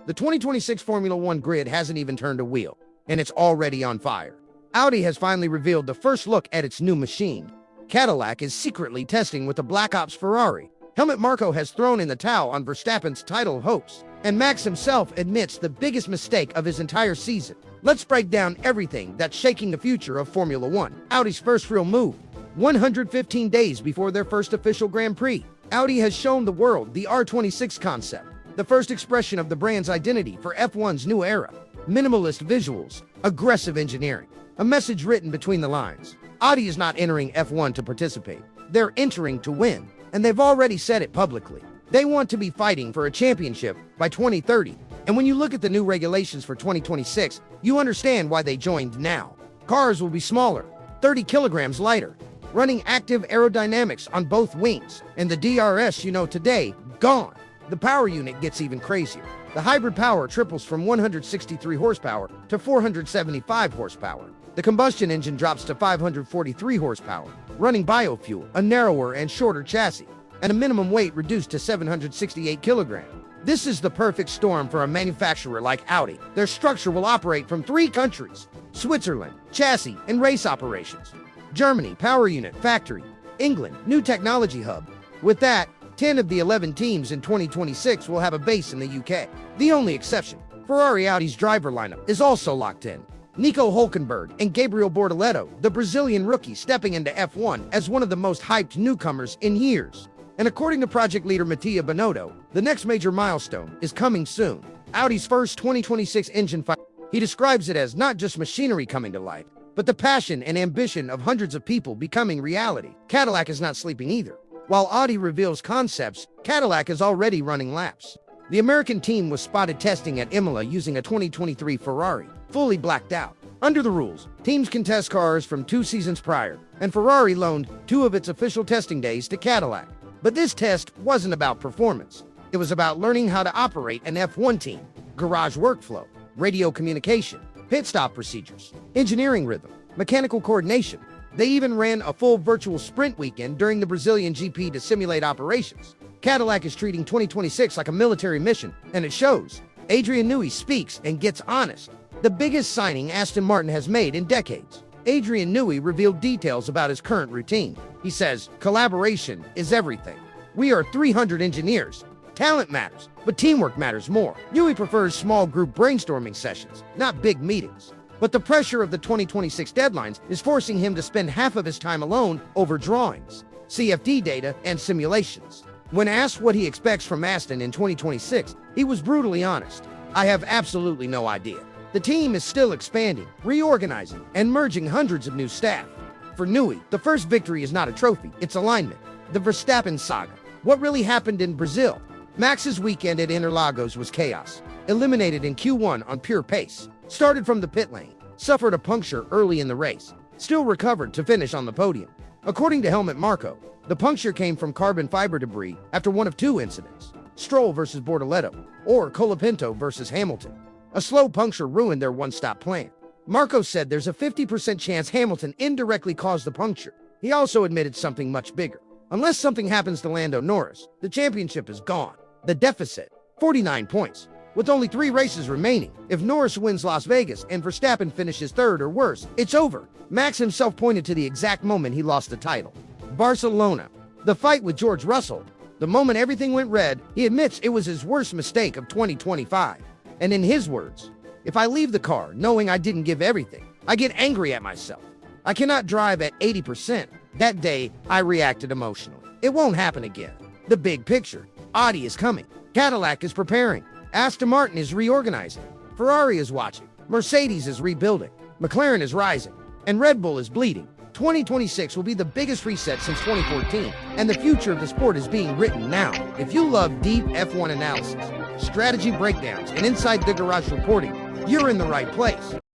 The 2026 Formula One grid hasn't even turned a wheel, and it's already on fire. Audi has finally revealed the first look at its new machine. Cadillac is secretly testing with the Black Ops Ferrari. Helmut Marko has thrown in the towel on Verstappen's title hopes, and Max himself admits the biggest mistake of his entire season. Let's break down everything that's shaking the future of Formula One. Audi's first real move. 115 days before their first official Grand Prix, Audi has shown the world the R26 concept, the first expression of the brand's identity for F1's new era. Minimalist visuals, aggressive engineering, a message written between the lines. Audi is not entering F1 to participate. They're entering to win, and they've already said it publicly. They want to be fighting for a championship by 2030. And when you look at the new regulations for 2026, you understand why they joined now. Cars will be smaller, 30 kilograms lighter, running active aerodynamics on both wings, and the DRS you know today, gone. The power unit gets even crazier. The hybrid power triples from 163 horsepower to 475 horsepower. The combustion engine drops to 543 horsepower, running biofuel, a narrower and shorter chassis, and a minimum weight reduced to 768 kilograms. This is the perfect storm for a manufacturer like Audi. Their structure will operate from 3 countries: Switzerland, chassis and race operations; Germany, power unit, factory; England, new technology hub. With that, 10 of the 11 teams in 2026 will have a base in the UK. The only exception, Ferrari Audi's driver lineup is also locked in. Nico Hülkenberg and Gabriel Bortoleto, the Brazilian rookie stepping into F1 as one of the most hyped newcomers in years. And according to project leader Mattia Binotto, the next major milestone is coming soon. Audi's first 2026 engine fight. He describes it as not just machinery coming to life, but the passion and ambition of hundreds of people becoming reality. Cadillac is not sleeping either. While Audi reveals concepts, Cadillac is already running laps. The American team was spotted testing at Imola using a 2023 Ferrari, fully blacked out. Under the rules, teams can test cars from 2 seasons prior, and Ferrari loaned 2 of its official testing days to Cadillac. But this test wasn't about performance. It was about learning how to operate an F1 team, garage workflow, radio communication, pit stop procedures, engineering rhythm, mechanical coordination. They even ran a full virtual sprint weekend during the Brazilian GP to simulate operations. Cadillac is treating 2026 like a military mission, and it shows. Adrian Newey speaks and gets honest. The biggest signing Aston Martin has made in decades. Adrian Newey revealed details about his current routine. He says, "Collaboration is everything. We are 300 engineers. Talent matters, but teamwork matters more." Newey prefers small group brainstorming sessions, not big meetings. But the pressure of the 2026 deadlines is forcing him to spend half of his time alone over drawings, CFD data, and simulations. When asked what he expects from Aston in 2026, he was brutally honest. "I have absolutely no idea. The team is still expanding, reorganizing, and merging hundreds of new staff." For Newey, the first victory is not a trophy, it's alignment. The Verstappen saga. What really happened in Brazil? Max's weekend at Interlagos was chaos. Eliminated in Q1 on pure pace. Started from the pit lane, suffered a puncture early in the race, still recovered to finish on the podium. According to Helmut Marko, the puncture came from carbon fiber debris after one of 2 incidents: Stroll versus Bortoleto, or Colapinto versus Hamilton. A slow puncture ruined their one-stop plan. Marko said there's a 50% chance Hamilton indirectly caused the puncture. He also admitted something much bigger. Unless something happens to Lando Norris, the championship is gone. The deficit, 49 points. With only 3 races remaining, if Norris wins Las Vegas and Verstappen finishes 3rd or worse, it's over. Max himself pointed to the exact moment he lost the title. Barcelona. The fight with George Russell. The moment everything went red, he admits it was his worst mistake of 2025. And in his words, "If I leave the car knowing I didn't give everything, I get angry at myself. I cannot drive at 80%. That day, I reacted emotionally. It won't happen again." The big picture. Audi is coming. Cadillac is preparing. Aston Martin is reorganizing. Ferrari is watching. Mercedes is rebuilding. McLaren is rising. And Red Bull is bleeding. 2026 will be the biggest reset since 2014, and the future of the sport is being written now. If you love deep F1 analysis, strategy breakdowns, and inside the garage reporting, you're in the right place.